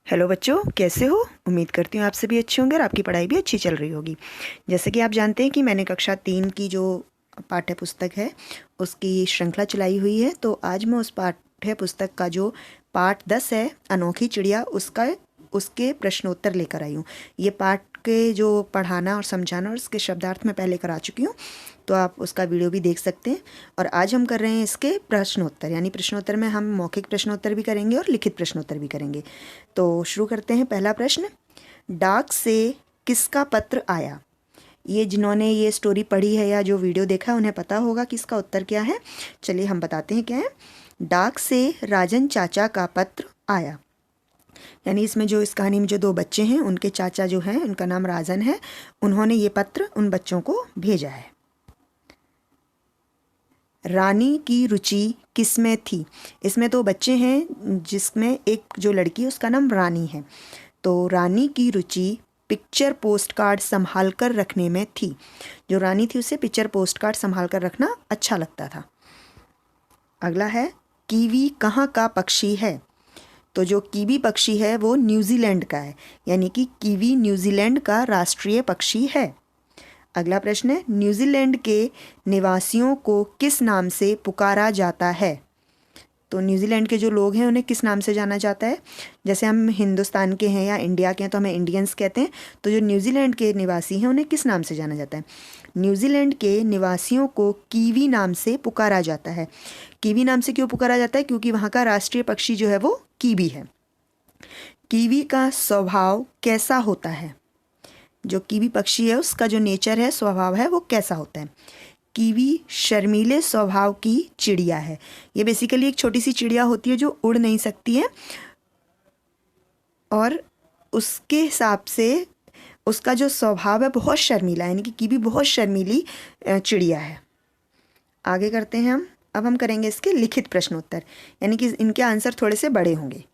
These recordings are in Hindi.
हेलो बच्चों, कैसे हो? उम्मीद करती हूँ आप सभी अच्छे होंगे और आपकी पढ़ाई भी अच्छी चल रही होगी। जैसे कि आप जानते हैं कि मैंने कक्षा 3 की जो पाठ्य पुस्तक है उसकी श्रृंखला चलाई हुई है। तो आज मैं उस पाठ्य पुस्तक का जो पाठ 10 है, अनोखी चिड़िया, उसके प्रश्नोत्तर लेकर आई हूँ। ये पाठ के जो पढ़ाना और समझाना और उसके शब्दार्थ में पहले करा चुकी हूँ, तो आप उसका वीडियो भी देख सकते हैं। और आज हम कर रहे हैं इसके प्रश्नोत्तर, यानी प्रश्नोत्तर में हम मौखिक प्रश्नोत्तर भी करेंगे और लिखित प्रश्नोत्तर भी करेंगे। तो शुरू करते हैं। पहला प्रश्न, डाक से किसका पत्र आया? ये जिन्होंने ये स्टोरी पढ़ी है या जो वीडियो देखा है उन्हें पता होगा कि इसका उत्तर क्या है। चलिए हम बताते हैं क्या है। डाक से राजन चाचा का पत्र आया, यानी इसमें जो इस कहानी में जो दो बच्चे हैं उनके चाचा जो हैं, उनका नाम राजन है, उन्होंने ये पत्र उन बच्चों को भेजा है। रानी की रुचि किसमें थी? इसमें दो बच्चे हैं जिसमें एक जो लड़की है उसका नाम रानी है। तो रानी की रुचि पिक्चर पोस्ट कार्ड संभाल कर रखने में थी। जो रानी थी उसे पिक्चर पोस्ट कार्ड संभाल कर रखना अच्छा लगता था। अगला है, कीवी कहाँ का पक्षी है? तो जो कीवी पक्षी है वो न्यूजीलैंड का है, यानी कि कीवी न्यूजीलैंड का राष्ट्रीय पक्षी है। अगला प्रश्न है, न्यूजीलैंड के निवासियों को किस नाम से पुकारा जाता है? तो न्यूजीलैंड के जो लोग हैं उन्हें किस नाम से जाना जाता है? जैसे हम हिंदुस्तान के हैं या इंडिया के हैं तो हमें इंडियंस कहते हैं, तो जो न्यूजीलैंड के निवासी हैं उन्हें किस नाम से जाना जाता है? न्यूजीलैंड के निवासियों को कीवी नाम से पुकारा जाता है। कीवी नाम से क्यों पुकारा जाता है? क्योंकि वहाँ का राष्ट्रीय पक्षी जो है वो कीवी है। कीवी का स्वभाव कैसा होता है? जो कीवी पक्षी है उसका जो नेचर है, स्वभाव है, वो कैसा होता है? कीवी शर्मीले स्वभाव की चिड़िया है। ये बेसिकली एक छोटी सी चिड़िया होती है जो उड़ नहीं सकती है, और उसके हिसाब से उसका जो स्वभाव है बहुत शर्मीला है, यानी कि कीवी बहुत शर्मीली चिड़िया है। आगे करते हैं हम। अब हम करेंगे इसके लिखित प्रश्नोत्तर, यानी कि इनके आंसर थोड़े से बड़े होंगे।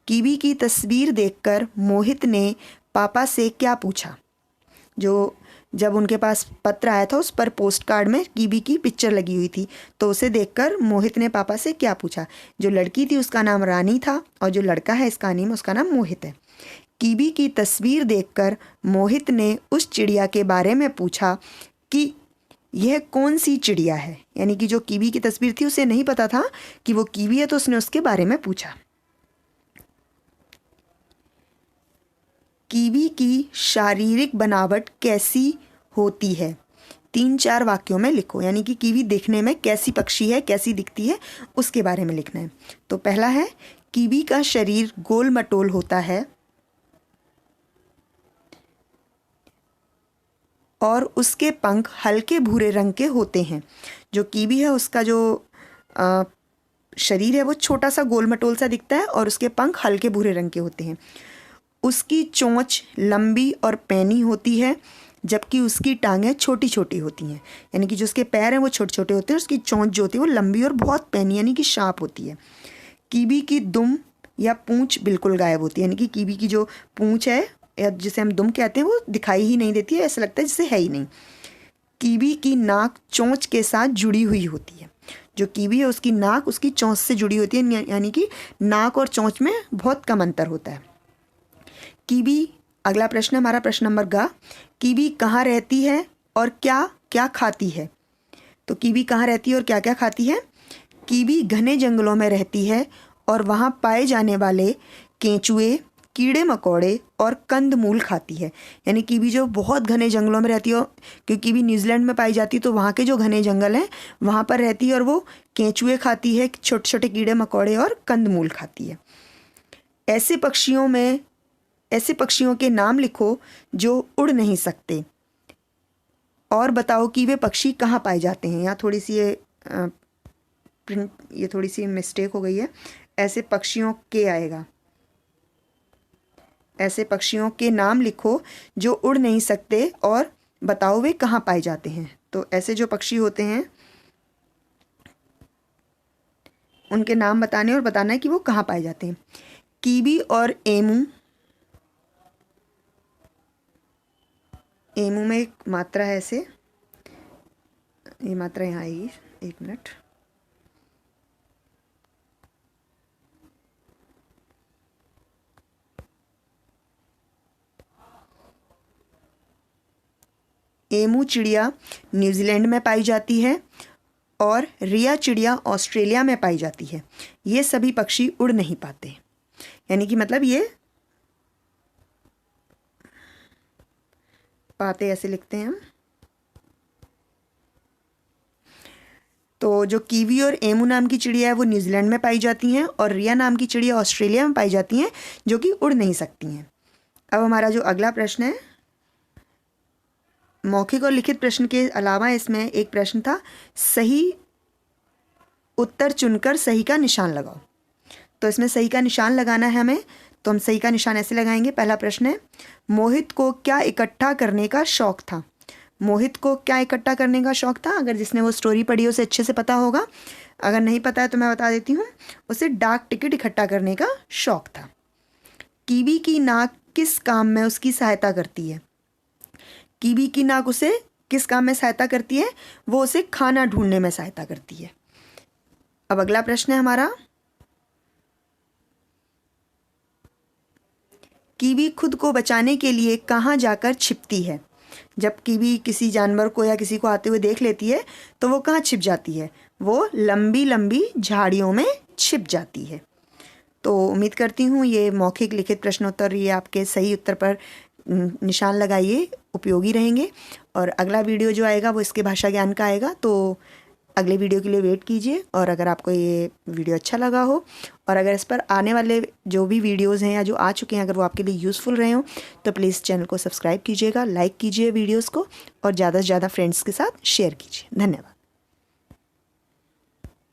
कीवी की तस्वीर देखकर मोहित ने पापा से क्या पूछा? जो जब उनके पास पत्र आया था उस पर पोस्ट कार्ड में कीवी की पिक्चर लगी हुई थी, तो उसे देखकर मोहित ने पापा से क्या पूछा? जो लड़की थी उसका नाम रानी था और जो लड़का है इस कहानी में उसका नाम मोहित है। कीवी की तस्वीर देखकर मोहित ने उस चिड़िया के बारे में पूछा कि यह कौन सी चिड़िया है, यानी कि जो कीवी की तस्वीर थी उसे नहीं पता था कि वो कीवी है, तो उसने उसके बारे में पूछा। कीवी की शारीरिक बनावट कैसी होती है? 3-4 वाक्यों में लिखो, यानी कि कीवी देखने में कैसी पक्षी है, कैसी दिखती है, उसके बारे में लिखना है। तो पहला है, कीवी का शरीर गोल मटोल होता है और उसके पंख हल्के भूरे रंग के होते हैं। जो कीवी है उसका जो आ, शरीर है वो छोटा सा गोल मटोल सा दिखता है और उसके पंख हल्के भूरे रंग के होते हैं। उसकी चोंच लंबी और पैनी होती है, जबकि उसकी टांगें छोटी छोटी होती हैं, यानी कि जो उसके पैर हैं वो छोटे छोटे होते हैं, उसकी चोंच जो होती है वो लंबी और बहुत पैनी यानी कि शार्प होती है। कीवी की दुम या पूंछ बिल्कुल गायब होती है, यानी कि कीवी की जो पूंछ है या जिसे हम दुम कहते हैं वो दिखाई ही नहीं देती है, ऐसा लगता है जैसे है ही नहीं। कीवी की नाक चोंच के साथ जुड़ी हुई होती है। जो कीवी है उसकी नाक उसकी चोंच से जुड़ी होती है, यानी कि नाक और चोंच में बहुत कम अंतर होता है। कीवी, अगला प्रश्न हमारा प्रश्न नंबर ग, कीवी कहाँ रहती है और क्या क्या खाती है? तो कीवी कहाँ रहती है और क्या क्या खाती है? कीवी घने जंगलों में रहती है और वहाँ पाए जाने वाले केंचुए, कीड़े मकोड़े और कंद मूल खाती है। यानी कीवी जो बहुत घने जंगलों में रहती है, क्योंकि कीवी न्यूजीलैंड में पाई जाती है तो वहाँ के जो घने जंगल हैं वहाँ पर रहती है और वो केंचुए खाती है, छोटे छोटे कीड़े मकोड़े और कंद मूल खाती है। ऐसे पक्षियों के नाम लिखो जो उड़ नहीं सकते और बताओ कि वे पक्षी कहाँ पाए जाते हैं। यहाँ थोड़ी सी ये थोड़ी सी मिस्टेक हो गई है, ऐसे पक्षियों के आएगा। ऐसे पक्षियों के नाम लिखो जो उड़ नहीं सकते और बताओ वे कहाँ पाए जाते हैं। तो ऐसे जो पक्षी होते हैं उनके नाम बताने और बताना है कि वो कहाँ पाए जाते हैं। कीवी और एमू, एमू में एक मात्रा है, ऐसे ये मात्रा यहाँ आएगी, एक मिनट। एमू चिड़िया न्यूजीलैंड में पाई जाती है और रिया चिड़िया ऑस्ट्रेलिया में पाई जाती है। ये सभी पक्षी उड़ नहीं पाते, यानी कि मतलब ये पाते ऐसे लिखते हैं हम। तो जो कीवी और एमू नाम की चिड़िया है वो न्यूजीलैंड में पाई जाती हैं और रिया नाम की चिड़िया ऑस्ट्रेलिया में पाई जाती हैं, जो कि उड़ नहीं सकती हैं। अब हमारा जो अगला प्रश्न है, मौखिक और लिखित प्रश्न के अलावा इसमें एक प्रश्न था, सही उत्तर चुनकर सही का निशान लगाओ। तो इसमें सही का निशान लगाना है हमें, तो हम सही का निशान ऐसे लगाएंगे। पहला प्रश्न है, मोहित को क्या इकट्ठा करने का शौक था। मोहित को क्या इकट्ठा करने का शौक था? अगर जिसने वो स्टोरी पढ़ी उसे अच्छे से पता होगा, अगर नहीं पता है तो मैं बता देती हूँ। उसे डाक टिकट इकट्ठा करने का शौक था। कीवी की नाक किस काम में उसकी सहायता करती है? कीवी की नाक उसे किस काम में सहायता करती है? वो उसे खाना ढूंढने में सहायता करती है। अब अगला प्रश्न है हमारा, कीवी खुद को बचाने के लिए कहाँ जाकर छिपती है? जब कीवी किसी जानवर को या किसी को आते हुए देख लेती है तो वो कहाँ छिप जाती है? वो लंबी लंबी झाड़ियों में छिप जाती है। तो उम्मीद करती हूँ ये मौखिक लिखित प्रश्नोत्तर ये आपके सही उत्तर पर निशान लगाइए उपयोगी रहेंगे। और अगला वीडियो जो आएगा वो इसके भाषा ज्ञान का आएगा, तो अगले वीडियो के लिए वेट कीजिए। और अगर आपको ये वीडियो अच्छा लगा हो और अगर इस पर आने वाले जो भी वीडियोज़ हैं या जो आ चुके हैं अगर वो आपके लिए यूज़फुल रहे हो तो प्लीज़ चैनल को सब्सक्राइब कीजिएगा, लाइक कीजिए वीडियोज़ को और ज़्यादा से ज़्यादा फ्रेंड्स के साथ शेयर कीजिए। धन्यवाद।